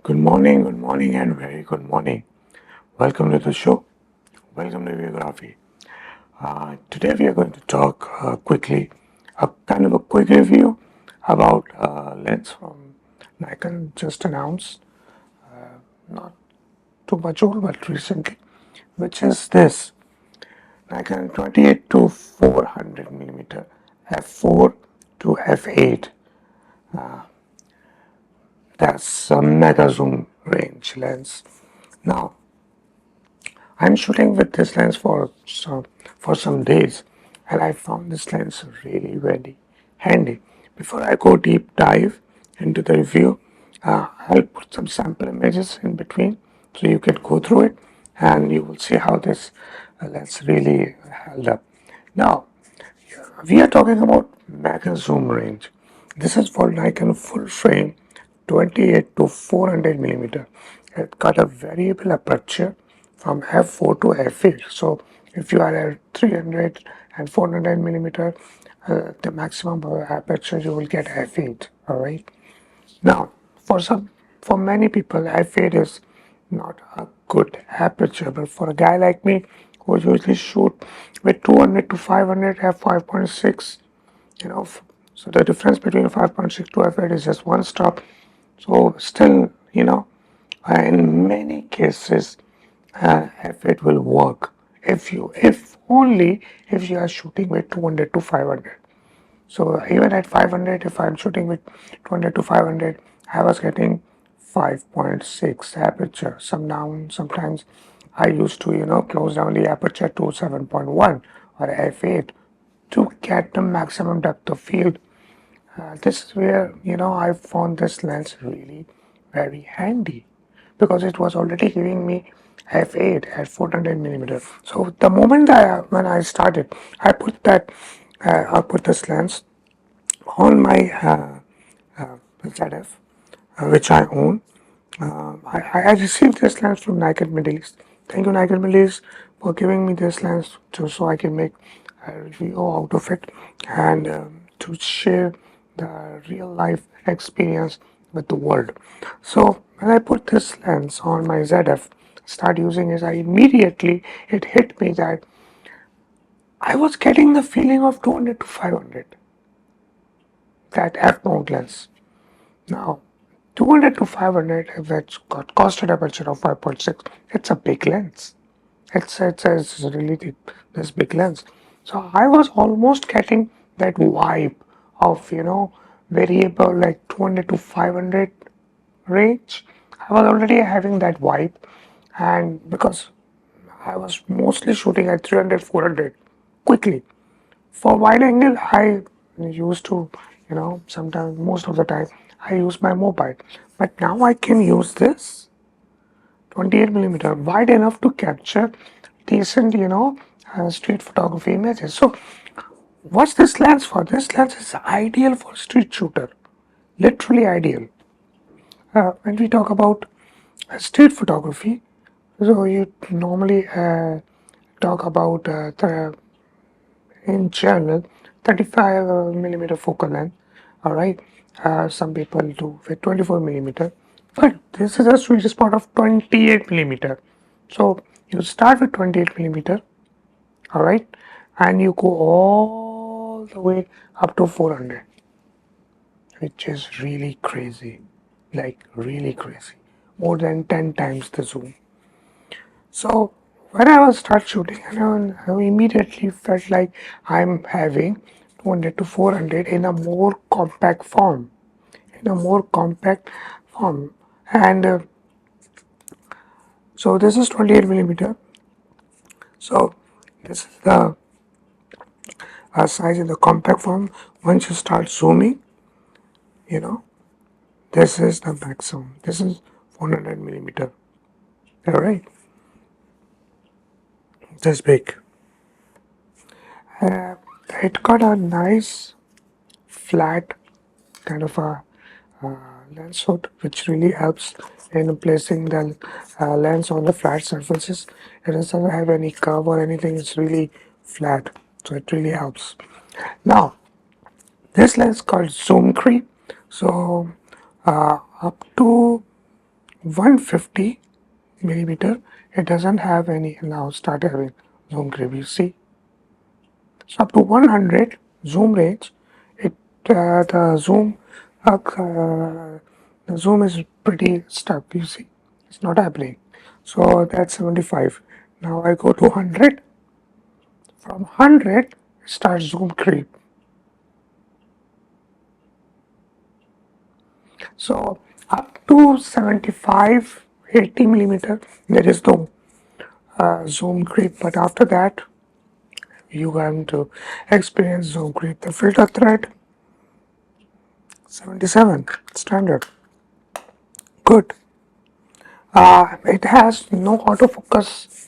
good morning, and very good morning. Welcome to the show. Welcome to VUEGRAPHY. Today we are going to talk quickly, a kind of a quick review about lens from Nikon just announced, not too much old, but recently, which is this Nikon 28 to 400 millimeter f4 to f8. That's a mega zoom range lens. Now, I'm shooting with this lens for some days, and I found this lens really very handy. Before I go deep dive into the review, I'll put some sample images in between so you can go through it, and you will see how this lens really held up. Now, we are talking about mega zoom range. This is for Nikon full frame 28 to 400 millimeter. It got a variable aperture from f4 to f8. So if you are at 300 and 400 millimeter, the maximum aperture you will get f8. All right. Now, for many people, f8 is not a good aperture, but for a guy like me who usually shoot with 200 to 500 f5.6, you know, so the difference between 5.6 to f8 is just one stop. So still, in many cases, f8 will work if only if you are shooting with 200 to 500. So even at 500, if I'm shooting with 200 to 500, I was getting 5.6 aperture. Sometimes I used to, close down the aperture to 7.1 or f8 to get the maximum depth of field. This is where, I found this lens really very handy because it was already giving me f8 at 400 millimeter. So the moment when I started, I put this lens on my ZF, which I own. I received this lens from Nikon Middle East. Thank you, Nikon Middle East, for giving me this lens so I can make a review out of it and to share the real life experience with the world. So when I put this lens on my ZF, start using it, it hit me that I was getting the feeling of 200 to 500, that f-mount lens. Now, 200 to 500, if it's got costed aperture of 5.6, it's a big lens. It's really this big lens. So I was almost getting that vibe of, variable like 200 to 500 range. I was already having that vibe, and because I was mostly shooting at 300, 400 quickly. For wide angle, I used to, sometimes, most of the time, I use my mobile. But now I can use this 28 millimeter wide enough to capture decent, street photography images. So, what's this lens for? This lens is ideal for street shooter, literally ideal. When we talk about street photography, so you normally talk about in general 35 millimeter focal length. All right, some people do with 24 millimeter, but this is a sweet spot of 28 millimeter. So you start with 28 millimeter, all right, and you go all the way up to 400, which is really crazy, like really crazy, more than 10 times the zoom. So when I was start shooting, I immediately felt like I'm having 200 to 400 in a more compact form, and so this is 28 millimeter. So this is the size in the compact form. Once you start zooming, you know, this is the maximum. This is 400 millimeter. All right, this big. Uh, it got a nice flat kind of a lens hood, which really helps in placing the lens on the flat surfaces. It doesn't have any curve or anything, it's really flat, so it really helps. Now, this lens called zoom creep, so up to 150 millimeter, it doesn't have any. Now start having zoom creep. You see, so up to 100 zoom range, it the the zoom is pretty stuck. You see, it's not happening. So that's 75. Now I go to 100. From 100, start zoom creep. So up to 75, 80 millimeter, there is no zoom creep. But after that, you going to experience zoom creep. The filter thread 77 standard, good. It has no autofocus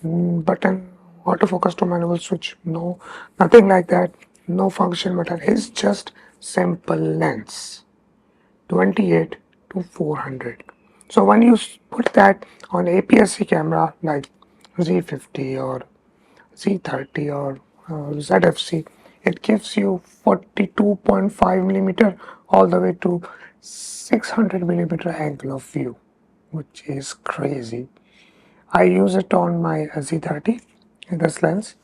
button, autofocus to manual switch, no, nothing like that. No function button. It's just simple lens. 28 to 400. So when you put that on APS-C camera like Z50 or Z30 or ZFC, it gives you 42.5 millimeter all the way to 600 millimeter angle of view, which is crazy. I use it on my Z30 in this lens,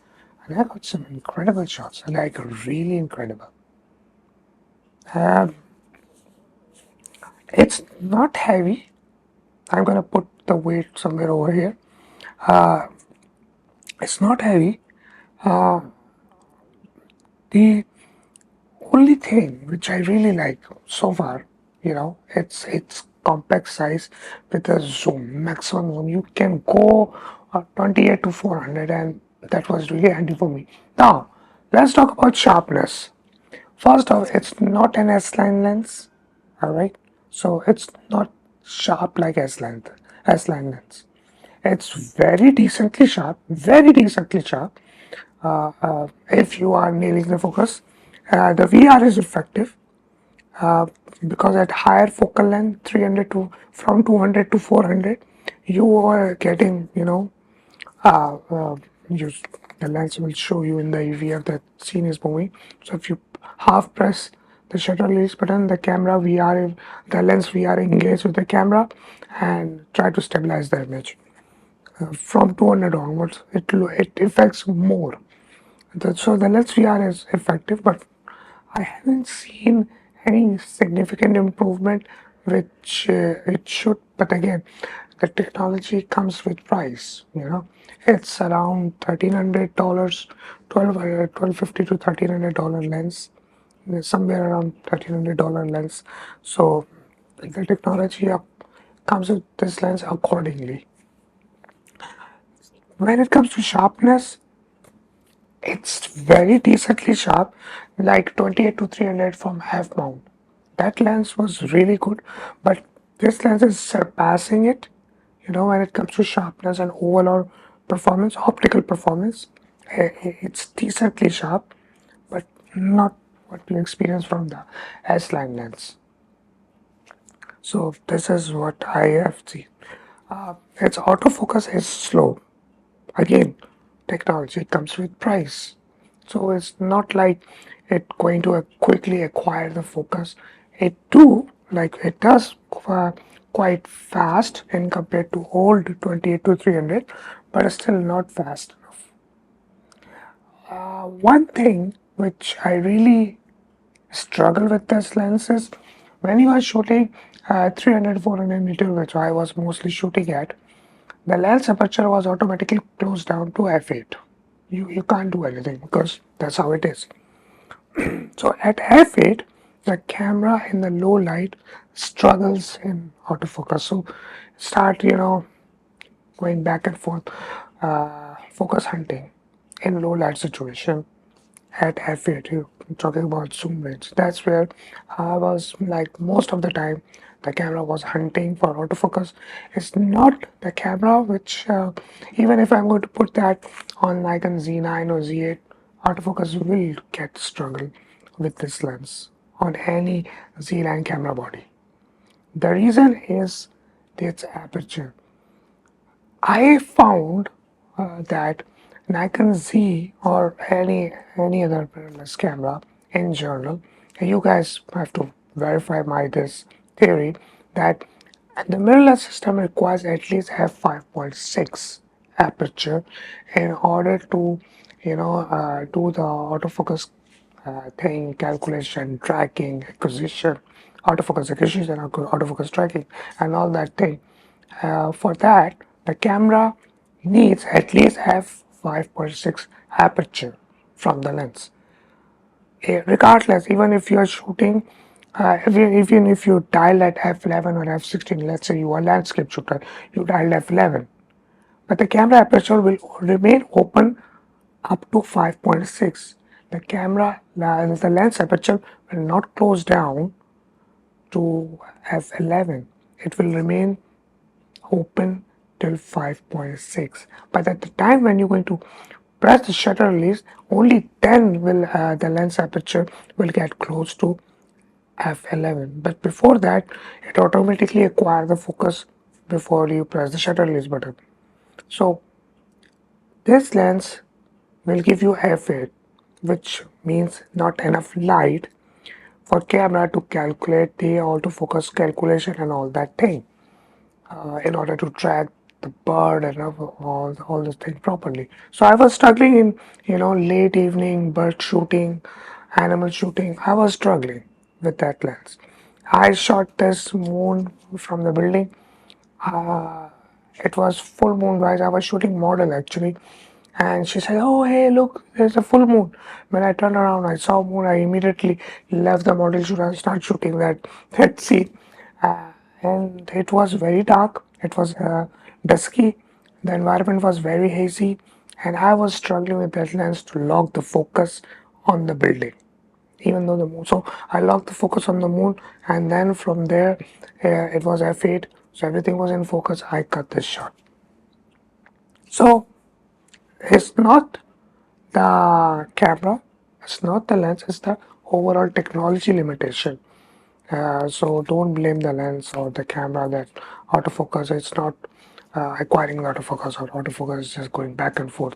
and I got some incredible shots, like really incredible. Um, it's not heavy. I'm gonna put the weight somewhere over here. It's not heavy. The only thing which I really like so far, it's compact size with a zoom, maximum zoom. You can go 28 to 400, and that was really handy for me. Now, let's talk about sharpness. First off, it's not an S-line lens, all right? So it's not sharp like S-line lens. It's very decently sharp. If you are nailing the focus. The VR is effective uh, because at higher focal length, 300 to from 200 to 400, you are getting, uh, uh, you, the lens will show you in the EVF that scene is moving. So if you half press the shutter release button, the lens VR engage with the camera and try to stabilize the image. From 200 onwards, it affects more. So the lens VR is effective, but I haven't seen any significant improvement, which it should. But again, the technology comes with price. It's around $1,300, 1250 to $1,300 lens, somewhere around $1,300 lens. So the technology comes with this lens accordingly. When it comes to sharpness, it's very decently sharp, like 28 to 300 from half mount. That lens was really good, but this lens is surpassing it, when it comes to sharpness and overall performance, optical performance. It's decently sharp, but not what we experience from the S-line lens. So this is what I have seen. Its autofocus is slow. Again, technology comes with price. So it's not like it going to quickly acquire the focus. It does quite fast in compared to old 28 to 300, but it's still not fast enough. One thing which I really struggle with this lens is when you are shooting 300 400 meter, which I was mostly shooting at, the lens aperture was automatically closed down to f8. You can't do anything because that's how it is. So at f8, the camera in the low light struggles in autofocus. So start, going back and forth, focus hunting in low light situation at f8. You're talking about zoom range. That's where I was like most of the time the camera was hunting for autofocus. It's not the camera which, even if I'm going to put that on Nikon Z9 or Z8, autofocus will get struggle with this lens on any Z9 camera body. The reason is its aperture. I found that Nikon Z or any other mirrorless camera in general, and you guys have to verify my this theory that And the mirrorless system requires at least f5.6 aperture in order to, do the autofocus thing, calculation, tracking, acquisition, autofocus acquisition, autofocus tracking, and all that thing. For that, the camera needs at least f5.6 aperture from the lens. Regardless, even if you are shooting, even if you dial at f11 or f16, let's say you are a landscape shooter, you dial f11, but the camera aperture will remain open up to 5.6. The lens aperture will not close down to f11. It will remain open till 5.6. But at the time when you're going to press the shutter release, only then will the lens aperture will get close to f11. But before that, it automatically acquires the focus before you press the shutter release button. So this lens will give you f8, which means not enough light for camera to calculate the autofocus calculation and all that thing, in order to track the bird and all this thing properly. So I was struggling in, late evening bird shooting, animal shooting. I was struggling with that lens. I shot this moon from the building. uh, it was full moon, guys. I was shooting model actually, and she said, "Oh, hey, look, there's a full moon." When I turned around, I saw moon. I immediately left the model shoot and started shooting that scene. Uh, and it was very dark. It was dusky. The environment was very hazy, and I was struggling with that lens to lock the focus on the building, even though the moon. So I locked the focus on the moon, and then from there, it was f8, so everything was in focus. I cut this shot. So it's not the camera, it's not the lens, it's the overall technology limitation. So don't blame the lens or the camera that autofocus. It's not acquiring autofocus, or autofocus is just going back and forth.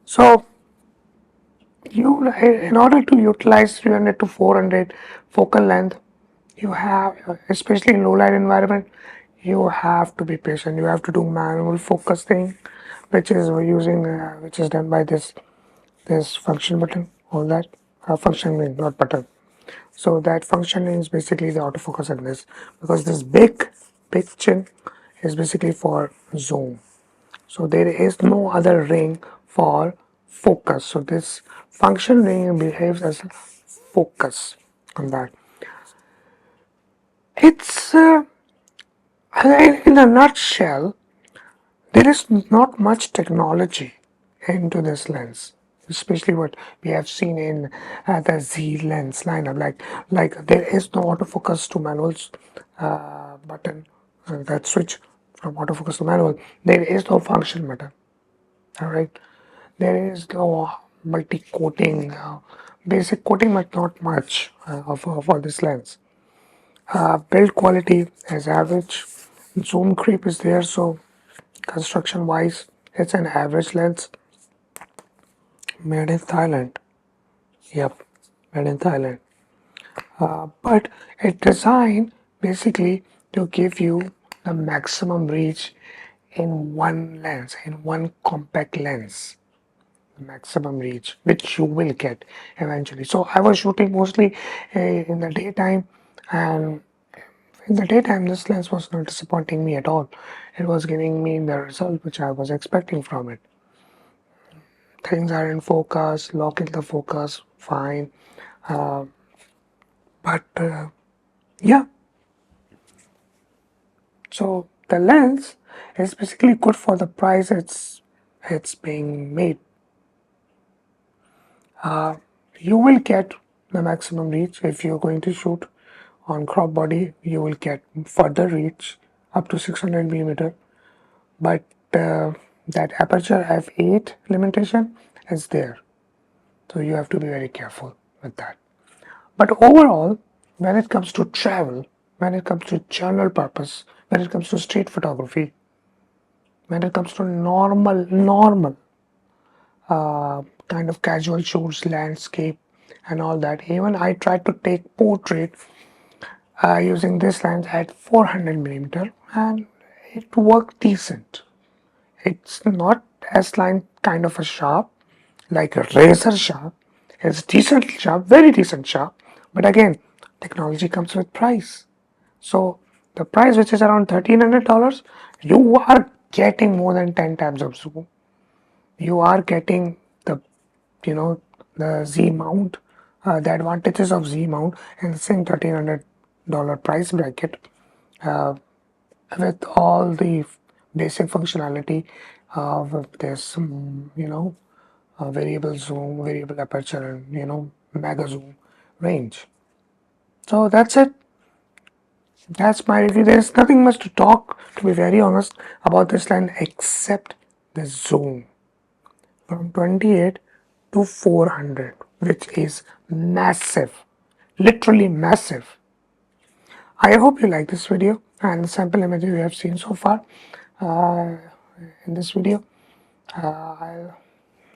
So in order to utilize 300 to 400 focal length, you have, especially in low light environment, you have to be patient. You have to do manual focus thing, which is done by this function button, all that function ring, not button. So that function is basically the autofocus in this, because this big chin is basically for zoom. So there is no other ring for focus. So this function ring behaves as a focus on that. It's in a nutshell, there is not much technology into this lens, especially what we have seen in the Z lens lineup. Like there is no autofocus to manuals button, that switch from autofocus to manual. There is no function button. All right, there is no multi-coating, basic coating, but not much for this lens. Build quality is average. Zoom creep is there, so construction wise, it's an average lens. Made in Thailand. Yep, made in Thailand. But it's designed basically to give you the maximum reach in one lens, in one compact lens. Maximum reach, which you will get eventually. So I was shooting mostly in the daytime, and in the daytime this lens was not disappointing me at all. It was giving me the result which I was expecting from it. Things are in focus, locking the focus, fine. Uh, but yeah, so the lens is basically good for the price it's being made. You will get the maximum reach if you're going to shoot on crop body. You will get further reach up to 600 millimeter, but that aperture f8 limitation is there, so you have to be very careful with that. But overall, when it comes to travel, when it comes to general purpose, when it comes to street photography, when it comes to normal kind of casual shoots, landscape, and all that. Even I tried to take portrait. using this lens at 400mm, and it worked decent. It's not as line kind of a sharp, like a razor sharp. It's decent sharp, very decent sharp. But again, technology comes with price. So the price, which is around $1,300, you are getting more than 10 times of zoom. You are getting the, the Z mount, the advantages of Z mount in the same $1,300 price bracket, uh, with all the basic functionality of this, variable zoom, variable aperture, and mega zoom range. So that's it. That's my review. There's nothing much to talk, to be very honest, about this line except the zoom from 28 to 400, which is massive, literally massive. I hope you like this video and the sample image you have seen so far uh, in this video.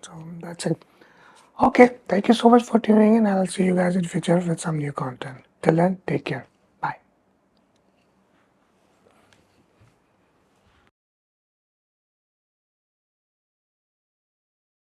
So that's it. Okay, thank you so much for tuning in. I'll see you guys in future with some new content. Till then, take care.